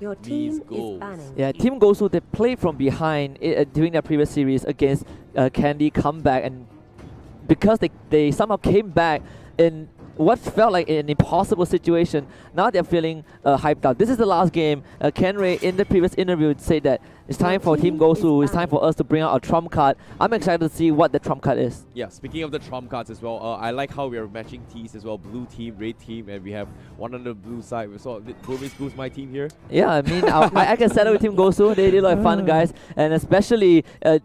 Your team is banning. Yeah, Team Gosu, they played from behind during their previous series against Candy Comeback, and because they somehow came back in what felt like an impossible situation, now they're feeling hyped up. This is the last game. Ken Ray in the previous interview said that it's time for Team Gosu, it's time for us to bring out our trump card. I'm excited to see what the trump card is. Yeah, speaking of the trump cards as well, I like how we are matching teams as well. Blue team, red team, and we have one on the blue side. We saw Burmese Ghouls, my team here. Yeah, I mean, I can settle with Team Gosu. They look like fun guys. And especially,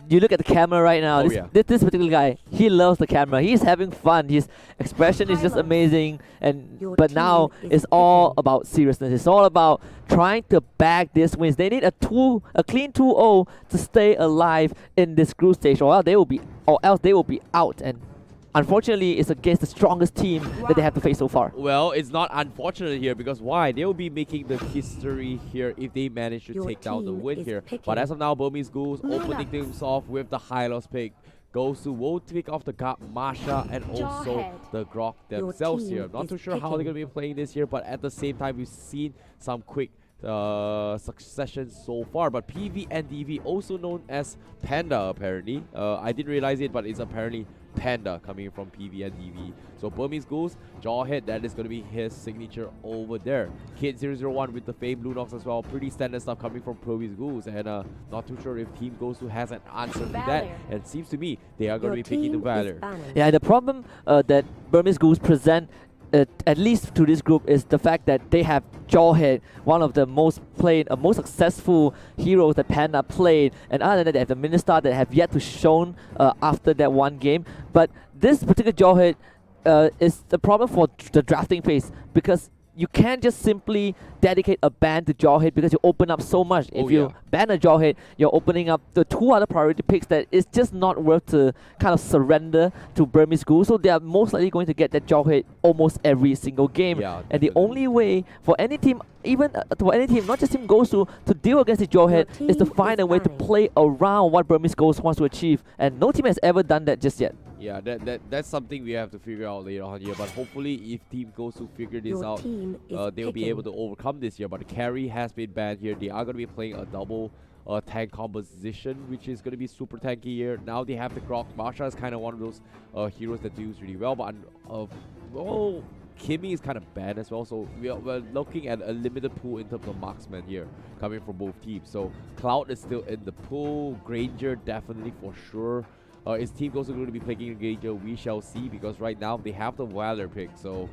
you look at the camera right now. This particular guy, he loves the camera. He's having fun. His expression is just amazing. But now it's all about seriousness. It's all about trying to bag these wins. They need a clean 2-0 to stay alive in this group stage, or else they will be out. And unfortunately, it's against the strongest team that they have to face so far. Well, it's not unfortunate here because why? They will be making the history here if they manage to take down the win here. But as of now, Burmese Ghouls opening things off with the high-loss pick. Gosu will pick off the guard Marsha and also the Grok themselves here. I'm not too sure how they're going to be playing this here, but at the same time, we've seen some quick succession so far. But PV and DV, also known as Panda apparently. I didn't realize it, but it's apparently Panda coming from PV and DV. So Burmese Ghouls, Jawhead, that is going to be his signature over there. Kid 001 with the famed Blue Nox as well. Pretty standard stuff coming from Burmese Ghouls. And not too sure if Team Gosu has an answer to that. And it seems to me they are going to be picking the Valor. Yeah, the problem that Burmese Ghouls present at least to this group is the fact that they have Jawhead, one of the most successful heroes that Panda played, and other than that they have the Ministar that have yet to shown after that one game. But this particular Jawhead is the problem for the drafting phase, because you can't just simply dedicate a ban to Jawhead because you open up so much. If you ban a Jawhead, you're opening up the two other priority picks that is just not worth to kind of surrender to Burmese Ghouls. So they are most likely going to get that Jawhead almost every single game. And the only way for any team, even for any team, not just Team Gosu, to deal against the Jawhead is to find a way to play around what Burmese Ghouls wants to achieve. And no team has ever done that just yet. Yeah, that's something we have to figure out later on here. But hopefully, if Team Gosu figure this out, they'll be able to overcome this here. But the carry has been banned here. They are going to be playing a double tank composition, which is going to be super tanky here. Now they have the Grok. Marsha is kind of one of those heroes that do really well. But well, Kimmy is kind of bad as well. So we're looking at a limited pool in terms of marksman here coming from both teams. So Cloud is still in the pool. Granger definitely for sure. Is Team Gosu going to be playing Granger? We shall see, because right now they have the Valor pick. So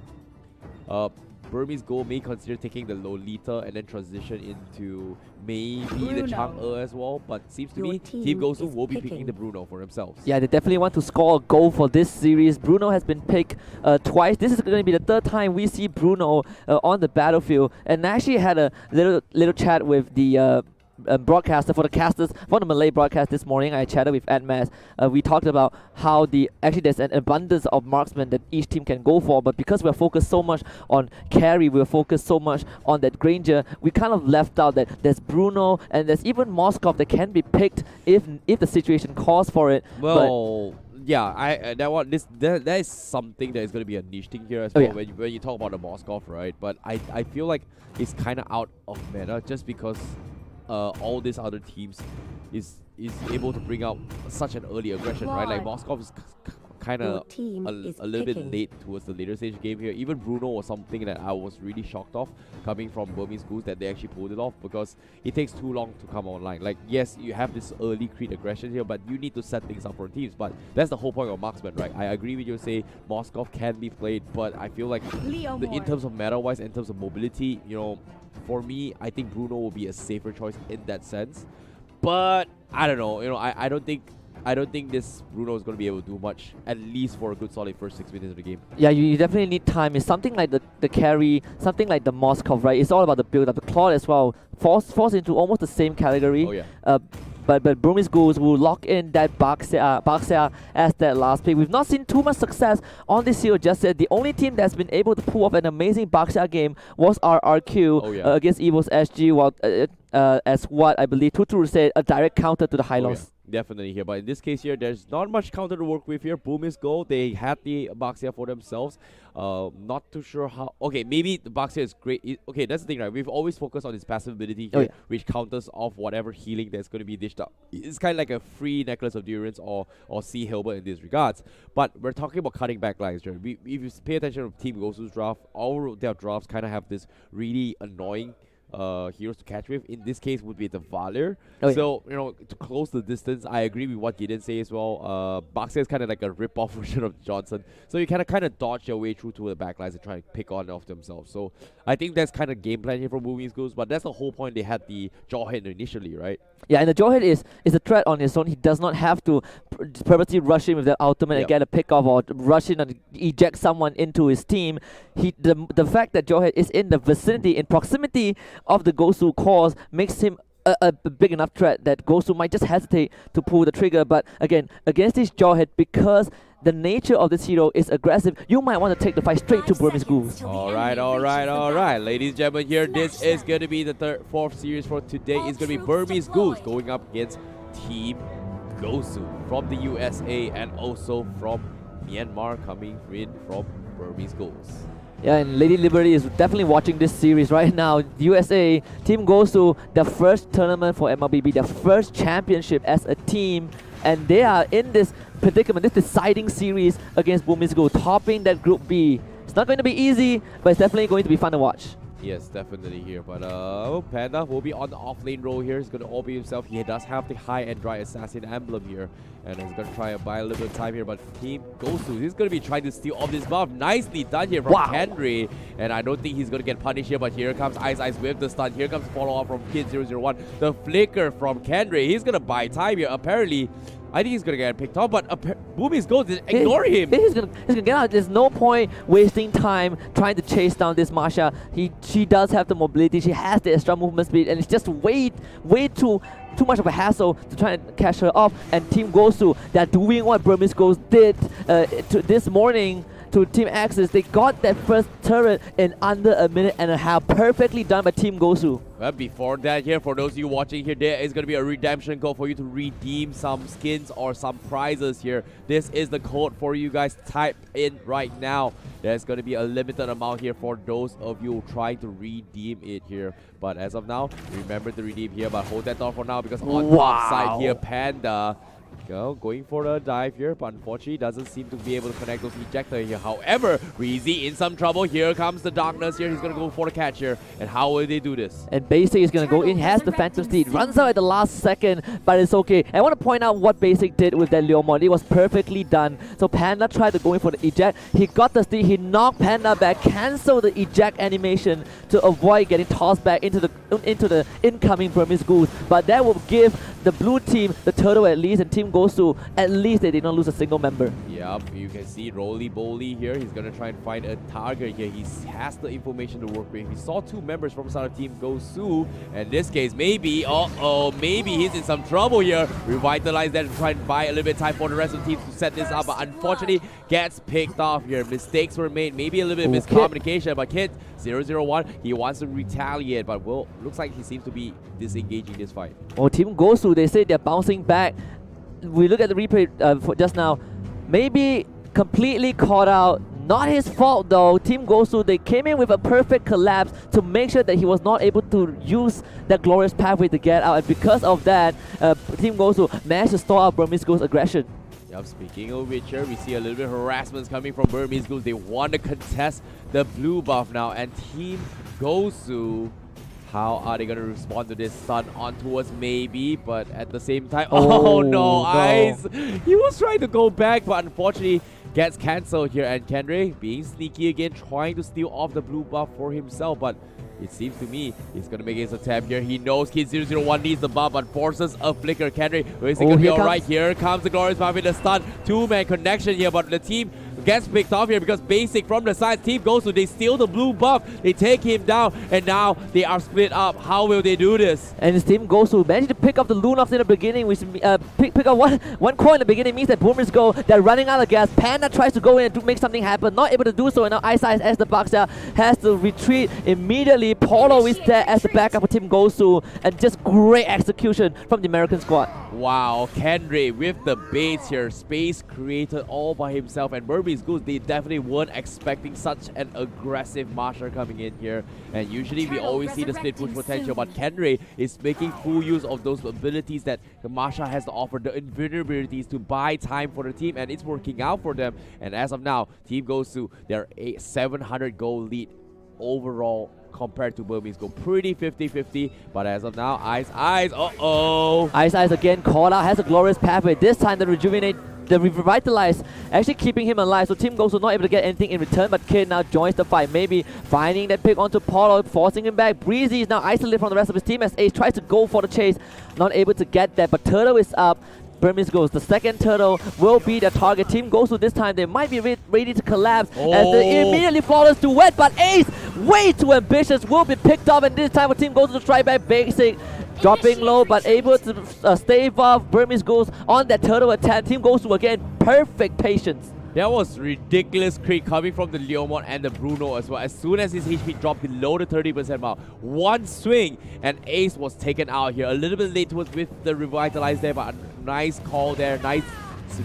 Burmese Ghouls may consider taking the Lolita and then transition into maybe the Chang'e as well. But seems to me Team Gosu will be picking the Bruno for themselves. Yeah, they definitely want to score a goal for this series. Bruno has been picked twice. This is going to be the third time we see Bruno on the battlefield. And I actually had a little chat with the broadcaster for the Malay broadcast this morning. I chatted with Admas. We talked about how actually there's an abundance of marksmen that each team can go for, but because we're focused so much on carry, we're focused so much on that Granger, we kind of left out that there's Bruno and there's even Moskov that can be picked if the situation calls for it. Well, yeah, that is something that is going to be a niche thing here as well. When you talk about the Moskov, right? But I feel like it's kind of out of meta just because all these other teams is able to bring out such an early aggression, right? Like Moskov is kind of a little bit late towards the later stage game here. Even Bruno was something that I was really shocked of coming from Burmese Ghouls, that they actually pulled it off, because it takes too long to come online. Like, yes, you have this early crit aggression here, but you need to set things up for teams. But that's the whole point of marksman, right? I agree with you, say Moskov can be played, but I feel like in terms of meta wise, in terms of mobility, you know, for me, I think Bruno will be a safer choice in that sense. But I don't know, you know, I don't think this Bruno is going to be able to do much, at least for a good solid first 6 minutes of the game. Yeah, you definitely need time. It's something like the carry, something like the Moskov, right? It's all about the build up. The Claude as well falls into almost the same category. But Burmese Ghouls will lock in that Baxia as that last pick. We've not seen too much success on this hero just yet. The only team that's been able to pull off an amazing Baxia game was RRQ against EVOS SG, while as what I believe Tuturu said, a direct counter to the high loss. Definitely here, but in this case here, there's not much counter to work with here. Burmese Ghouls, they had the Baxia for themselves. Not too sure how. Okay, maybe the Baxia is great. Okay, that's the thing, right? We've always focused on his passive ability here, which counters off whatever healing that's going to be dished up. It's kind of like a free Necklace of Durance or Sea Hilbert in these regards. But we're talking about cutting back lines here. If you pay attention to Team Gosu's draft, all of their drafts kind of have this really annoying heroes to catch with. In this case would be the Valir. So, you know, to close the distance, I agree with what Gideon says as well. Baxia is kind of like a rip-off version of Johnson. So you kind of dodge your way through to the backlines and try to pick on off themselves. So I think that's kind of game plan here from Burmese Ghouls, but that's the whole point. They had the Jawhead initially, right? Yeah, and the Jawhead is a threat on his own. He does not have to purposely rush in with the ultimate and get a pick off or rush in and eject someone into his team. The fact that Jawhead is in the vicinity, in proximity of the Gosu cores makes him a big enough threat that Gosu might just hesitate to pull the trigger. But again, against this Jawhead, because the nature of this hero is aggressive, you might want to take the fight straight to Burmese Ghouls. Alright. Ladies and gentlemen, here, this is going to be the fourth series for today. It's going to be Burmese Ghouls going up against Team Gosu from the USA and also from Myanmar, coming in from Burmese Ghouls. Yeah, and Lady Liberty is definitely watching this series right now. USA, Team Gosu, their first tournament for MLBB, their first championship as a team, and they are in this predicament, this deciding series against Burmese Ghouls, topping that Group B. It's not going to be easy, but it's definitely going to be fun to watch. Yes, definitely here. But Panda will be on the off-lane role here. He's going to OB himself. He does have the high and dry assassin emblem here. And he's going to try and buy a little bit of time here. But Team Gosu, he's going to be trying to steal off this buff. Nicely done here from Kendry. And I don't think he's going to get punished here. But here comes Ice with the stun. Here comes follow-up from Kid001. The flicker from Kendry. He's going to buy time here. Apparently, I think he's going to get picked off, but Burmese Ghouls ignore him. He's going to get out. There's no point wasting time trying to chase down this Masha. She does have the mobility. She has the extra movement speed, and it's just way too much of a hassle to try and catch her off. And Team Gosu, they're doing what Burmese Ghouls did this morning to Team Axis. They got that first turret in under a minute and a half. Perfectly done by Team Gosu. Well, before that here, for those of you watching here, there is going to be a redemption code for you to redeem some skins or some prizes here. This is the code for you guys. Type in right now. There's going to be a limited amount here for those of you trying to redeem it here. But as of now, remember to redeem here, but hold that thought for now, because on top side here, Panda going for a dive here, but unfortunately doesn't seem to be able to connect those ejector here. However, Reezy in some trouble. Here comes the darkness here. He's going to go for the catch here. And how will they do this? And Basic is going to go in, has the Phantom Steed, runs out at the last second, but it's okay. I want to point out what Basic did with that Leomon. It was perfectly done. So Panda tried to go in for the eject. He got the steed, he knocked Panda back, canceled the eject animation to avoid getting tossed back into the incoming Burmese Ghouls. But that will give the blue team the turtle at least, and Team Gosu, at least they did not lose a single member. Yep, you can see Roly-Boly here. He's going to try and find a target here. He has the information to work with. He saw two members from side of Team Gosu. In this case, maybe, maybe he's in some trouble here. Revitalize that and try and buy a little bit of time for the rest of the teams to set this up. But unfortunately, gets picked off here. Mistakes were made. Maybe a little bit of miscommunication. But Kid001, he wants to retaliate. But looks like he seems to be disengaging this fight. Oh, Team Gosu, they say they're bouncing back. We look at the replay for just now. Maybe completely caught out. Not his fault though. Team Gosu, they came in with a perfect collapse to make sure that he was not able to use that glorious pathway to get out. And because of that, Team Gosu managed to stall out Burmese Ghouls' aggression. Yep, speaking of which, here we see a little bit of harassment coming from Burmese Ghouls. They want to contest the blue buff now. And Team Gosu, how are they going to respond to this stun onto us? Maybe, but at the same time, oh no, Ice! He was trying to go back, but unfortunately gets cancelled here. And Kendry being sneaky again, trying to steal off the blue buff for himself, but it seems to me he's going to make his attempt here. He knows Kid001 needs the buff, but forces a flicker. Kendry, is he going to be alright? Here comes the glorious buff with the stun. Two-man connection here, but the team gets picked off here because Basic from the side, Team Gosu, they steal the blue buff, they take him down, and now they are split up. How will they do this? And it's Team Gosu managed to pick up the Lunox in the beginning, which pick up one core in the beginning means that Boomers go, they're running out of gas. Panda tries to go in and make something happen, not able to do so, and now Ice as the Baxia has to retreat immediately. Paulo is there as the backup for Team Gosu, and just great execution from the American squad. Wow, Kenry with the baits here. Space created all by himself. And Burmese Ghouls, they definitely weren't expecting such an aggressive Marsha coming in here. And usually we always see the split push potential, but Kenry is making full use of those abilities that the Marsha has to offer, the invulnerabilities to buy time for the team, and it's working out for them. And as of now, Team Gosu, they're a 700 goal lead overall compared to Burmese Ghouls. Pretty 50-50, but as of now, Ice, uh-oh. Ice again called out, has a glorious pathway. This time the revitalize, actually keeping him alive. So Team Gosu not able to get anything in return, but Kid now joins the fight. Maybe finding that pick onto Paulo, forcing him back. Breezy is now isolated from the rest of his team as Ace tries to go for the chase. Not able to get that, but Turtle is up. Burmese Ghouls, the second turtle will be the target. Team Gosu this time, they might be ready to collapse as they immediately flawless duet, but Ace, way too ambitious, will be picked up, and this time for Team Gosu to strike back basic. Dropping low, but able to stave off Burmese Ghouls on that turtle attack. Team Gosu again, perfect patience. That was ridiculous crit coming from the Leomon and the Bruno as well. As soon as his HP dropped below the 30% mark, one swing and Ace was taken out here. A little bit late with the revitalize there, but a nice call there. Nice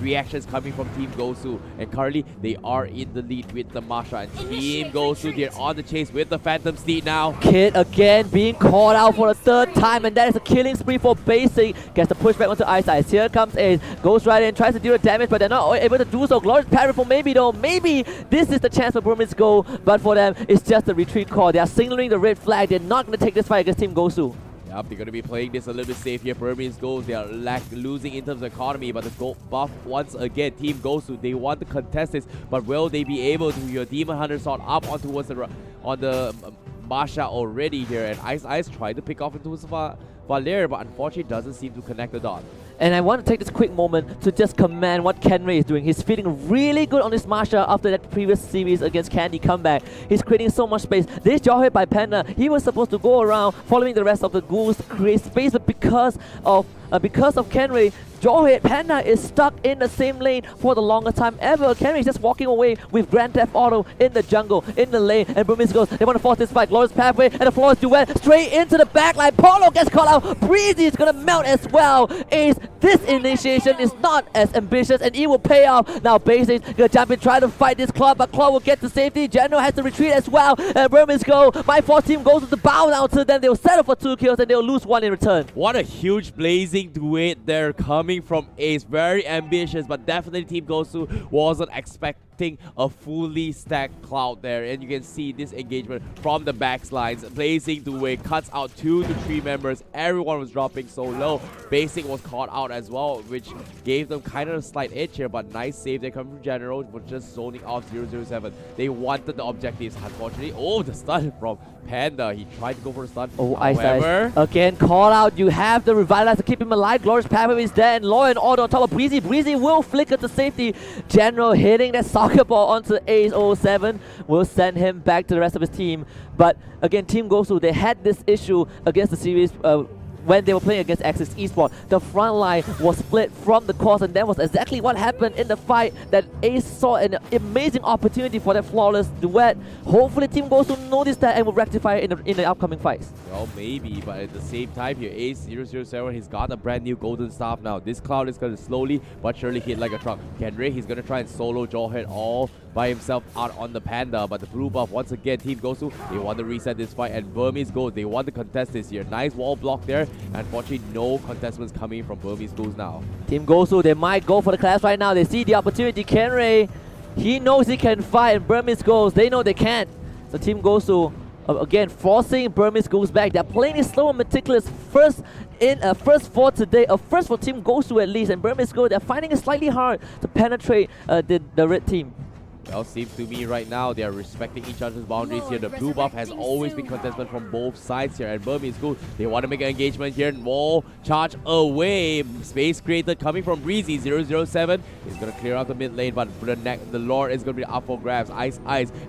reactions coming from Team Gosu, and currently they are in the lead with the Marsha, and Team Gosu, they're on the chase with the Phantom Steed now. Kid again being called out for the third time, and that is a killing spree for Basic. Gets the pushback onto Ice. Here comes Ace, goes right in, tries to deal the damage, but they're not able to do so. Glorious parry for Maybe though. Maybe this is the chance for Burmese Ghouls, but for them it's just a retreat call. They are signaling the red flag. They're not going to take this fight against Team Gosu. Yep, they're going to be playing this a little bit safe here. Burmese Ghouls, they are losing in terms of economy, but the gold buff once again. Team Gosu, they want to contest this, but will they be able to? Your Demon Hunter sword up on towards the Marsha already here, and Ice tried to pick off into his Valer, but unfortunately doesn't seem to connect the dot. And I want to take this quick moment to just commend what Kenry is doing. He's feeling really good on this Marsha after that previous series against Candy comeback. He's creating so much space. This jaw hit by Panda, he was supposed to go around following the rest of the Ghouls, create space, but because of Kenry, Jawhead Panda is stuck in the same lane for the longest time ever. Kenry is just walking away with Grand Theft Auto in the jungle, in the lane, and Burmese Ghouls, they want to force this fight. Glorious pathway and a flawless duet straight into the backline. Paulo gets called out. Breezy is gonna melt as well. Ace, this initiation is not as ambitious, and it will pay off. Now Basic's gonna jump in, try to fight this Claw, but Claw will get to safety. General has to retreat as well, and Burmese Ghouls, my force team goes to the bow down to them. They'll settle for 2 kills and they'll lose 1 in return. What a huge blazing duet there coming from Ace. Very ambitious, but definitely Team Gosu wasn't expecting a fully stacked Cloud there, and you can see this engagement from the backlines. Blazing duet cuts out 2 to 3 members. Everyone was dropping so low. Basic was caught out as well, which gave them kind of a slight edge here, but nice save there coming from General for just zoning off 007. They wanted the objectives, unfortunately. Oh, the stun from Panda. He tried to go for a stun. Oh, however, Ice. Again, call out. You have the Revitalize to keep him alive. Glorious pathway is there, and Law and Order on top of Breezy. Breezy will flicker to safety. General hitting that soccer ball onto Ace 07 will send him back to the rest of his team. But again, Team Gosu, they had this issue against the series when they were playing against Axis Esports. The front line was split from the course, and that was exactly what happened in the fight that Ace saw an amazing opportunity for that flawless duet. Hopefully Team Gosu noticed that and will rectify it in the upcoming fights. Well, maybe, but at the same time here, Ace 007, he's got a brand new golden staff now. This Cloud is going to slowly but surely hit like a truck. Kenry, he's going to try and solo Jawhead all by himself out on the Panda, but the blue buff, once again, Team Gosu, they want to reset this fight, and Burmese Ghouls, they want to contest this here. Nice wall block there. Unfortunately, no contestants coming from Burmese Ghouls now. Team Gosu, they might go for the clash right now. They see the opportunity. Kenry, he knows he can fight, and Burmese Ghouls, they know they can't. So Team Gosu, again, forcing Burmese Ghouls back. They're playing it slow and meticulous. First for today, first for Team Gosu at least, and Burmese Ghouls, they're finding it slightly hard to penetrate the red team. Well, seems to me right now they are respecting each other's boundaries here. The blue buff has always been contested from both sides here, and Burmese Ghouls, they want to make an engagement here, and wall charge away. Space created coming from Breezy 007. He's going to clear out the mid lane, but the Lord is going to be up for grabs. Ice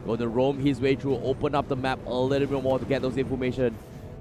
going to roam his way through, open up the map a little bit more to get those information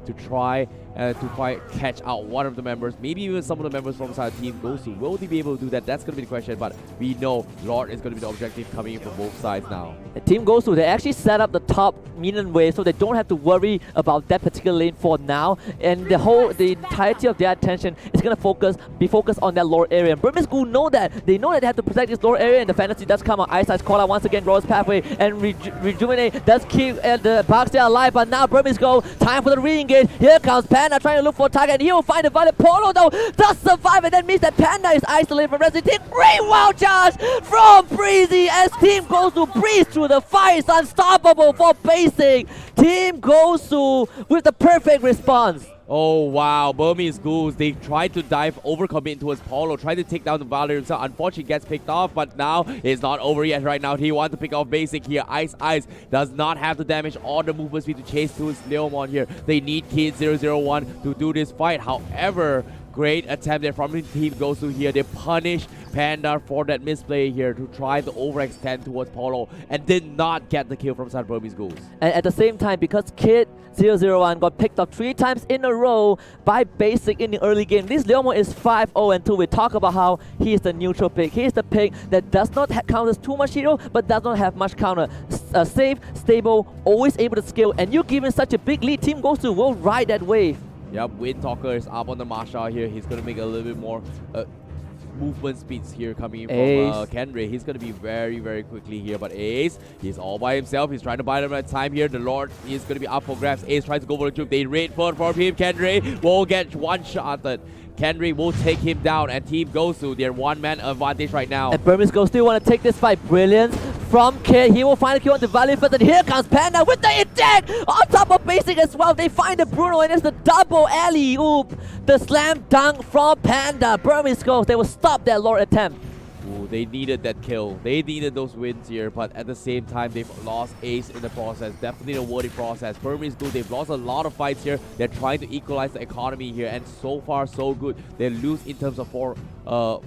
to try to catch out one of the members, maybe even some of the members from side Team Gosu. Will they be able to do that? That's going to be the question, but we know Lord is going to be the objective coming in from both sides now. Team Gosu, they actually set up the top minion wave so they don't have to worry about that particular lane for now, and the entirety of their attention is going to be focused on that lower area. And Burmese Ghouls know that. They know that they have to protect this lower area, and the fantasy does come out. Ice call out once again, Royal's Pathway, and Rejuvenate does keep the Bugs there alive, but now Burmese Ghouls, time for the re-engage. Here comes Panda trying to look for a target, and he will find a Violet. Polo though does survive, and that means that Panda is isolated from Resident Team. Great wild charge from Breezy as Team Gosu breeze through the fire. It's unstoppable for Basic. Team Gosu with the perfect response. Oh wow, Burmese Ghouls, they tried to dive, overcommit towards Polo, tried to take down the Valor himself. Unfortunately gets picked off, but now it's not over yet right now. He wants to pick off Basic here. Ice does not have the damage or the movement speed to chase towards Leomon here. They need Kid 001 to do this fight. However, great attempt there from the Team Gosu here. They punish Panda for that misplay here to try to overextend towards Polo and did not get the kill from side Burmese Ghouls. And at the same time, because Kid 001 got picked off 3 times in a row by Basic in the early game, this Leomon is 5-0-2. We talk about how he is the neutral pick. He is the pick that does not count as too much hero, but does not have much counter. Safe, stable, always able to scale, and you give him such a big lead, Team Gosu will ride that wave. Yep, Wind Talker is up on the Masha here. He's going to make a little bit more movement speeds here coming in from Kenry. He's going to be very, very quickly here. But Ace, he's all by himself. He's trying to buy them at time here. The Lord is going to be up for grabs. Ace tries to go for the juke. They raid for him. Kenry will get one-shotted. Kenry will take him down, and Team Gosu, their one-man advantage right now. And Burmese Ghouls still want to take this fight. Brilliance from Kid. He will find a kill on the Valley first, and here comes Panda with the eject on top of Basic as well. They find the Bruno, and it's the double alley-oop. The slam dunk from Panda. Burmese Ghouls, they will stop that Lord attempt. Ooh, they needed that kill. They needed those wins here, but at the same time, they've lost Ace in the process. Definitely a worthy process. Burmese Ghouls, they've lost a lot of fights here. They're trying to equalize the economy here, and so far, so good. They lose in terms of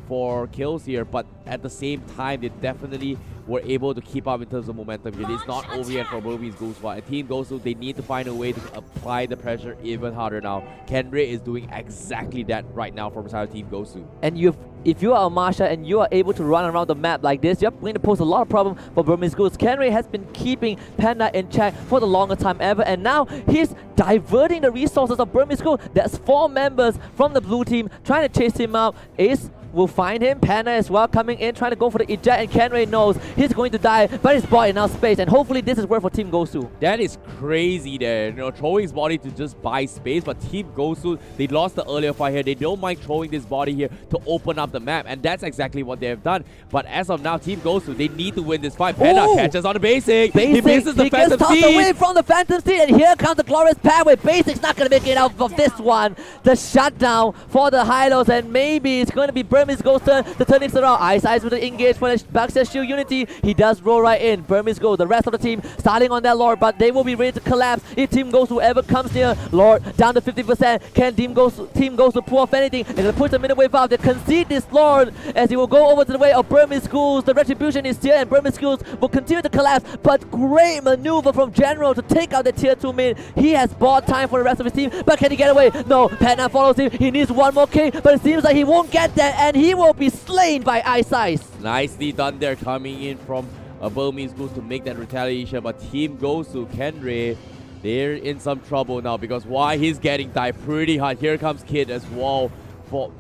four kills here, but at the same time, they definitely were able to keep up in terms of momentum here. It's not over yet for Burmese Ghouls, but Team Gosu, they need to find a way to apply the pressure even harder now. Kenry is doing exactly that right now from side of Team Gosu. And if you are a Marsha and you are able to run around the map like this, you're going to pose a lot of problem for Burmese Ghouls. Kenry has been keeping Panda in check for the longest time ever, and now he's diverting the resources of Burmese Ghouls. There's 4 members from the blue team trying to chase him out. Ace will find him. Panda as well coming in, trying to go for the eject, and Kenry knows he's going to die, but he's bought enough space, and hopefully this is worth for Team Gosu. That is crazy there, you know, throwing his body to just buy space, but Team Gosu, they lost the earlier fight here. They don't mind throwing this body here to open up the map, and that's exactly what they have done. But as of now, Team Gosu, they need to win this fight. Panda catches on the Basic. He misses the Phantom Seed. He gets tossed away from the Phantom Seed, and here comes the Glorious Pathway. Basic's not going to make it out of this one. The shutdown for the Hylos, and maybe it's going to be Burmese Ghouls' turn to turn things around. Ice with the engage for the Backstairs Shield Unity. He does roll right in. Burmese Ghouls, the rest of the team starting on that Lord, but they will be ready to collapse if Team Gosu ever comes near. Lord down to 50%. Can Team Gosu pull off anything? They're going to push the minute wave out. They concede this Lord as he will go over to the way of Burmese Ghouls. The retribution is here, and Burmese Ghouls will continue to collapse, but great maneuver from General to take out the tier 2 mid. He has bought time for the rest of his team, but can he get away? No, Panda follows him. He needs one more K, but it seems like he won't get that, and he will be slain by Ice. Nicely done there, coming in from Burmese Ghouls to make that retaliation, but Team Gosu, Kenry, they're in some trouble now because why he's getting dive pretty hard. Here comes Kid as well.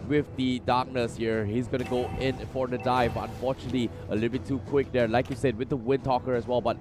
With the darkness here, he's gonna go in for the dive. Unfortunately, a little bit too quick there, like you said, with the Wind Talker as well. But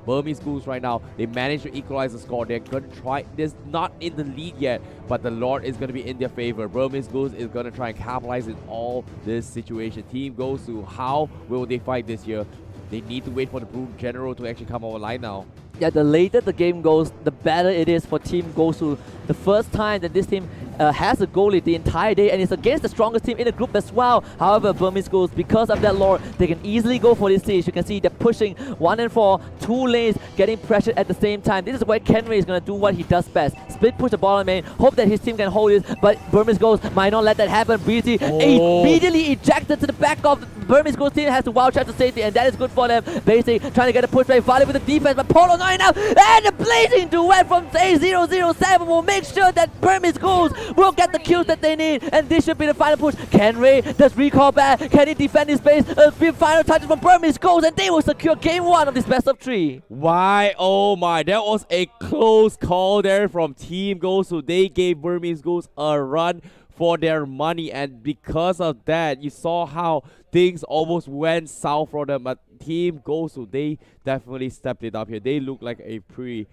Burmese Ghouls right now, they managed to equalize the score. They're gonna try this, not in the lead yet, but the Lord is gonna be in their favor. Burmese Ghouls is gonna try and capitalize in all this situation. Team Gosu, how will they fight this year? They need to wait for the Blue General to actually come online now. Yeah, the later the game goes, the better it is for Team Gosu. The first time that this team has a goal lead the entire day and is against the strongest team in the group as well. However, Burmese Ghouls, because of that lore, they can easily go for this siege. You can see they're pushing 1 and 4, 2 lanes, getting pressured at the same time. This is where Kenray is going to do what he does best. Split push the bottom lane, hope that his team can hold this, but Burmese Ghouls might not let that happen. Breezy immediately ejected to the back of the Burmese Ghouls team, has to wild trap to safety, and that is good for them. Basically trying to get a push back, Valley with the defense, but Polo not enough, and the blazing duet from A007 will make sure that Burmese Ghouls will get the kills that they need, and this should be the final push. Kenray does recall back, can he defend his base? A few final touches from Burmese Ghouls, and they will secure game 1 of this best of 3. Why? Oh my, that was a close call there from Team Gosu. They gave Burmese Ghouls a run for their money, and because of that, you saw how things almost went south for them. But Team Gosu, they definitely stepped it up here. They look like a pretty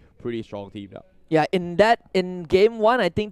strong team now. Yeah, in game 1, I think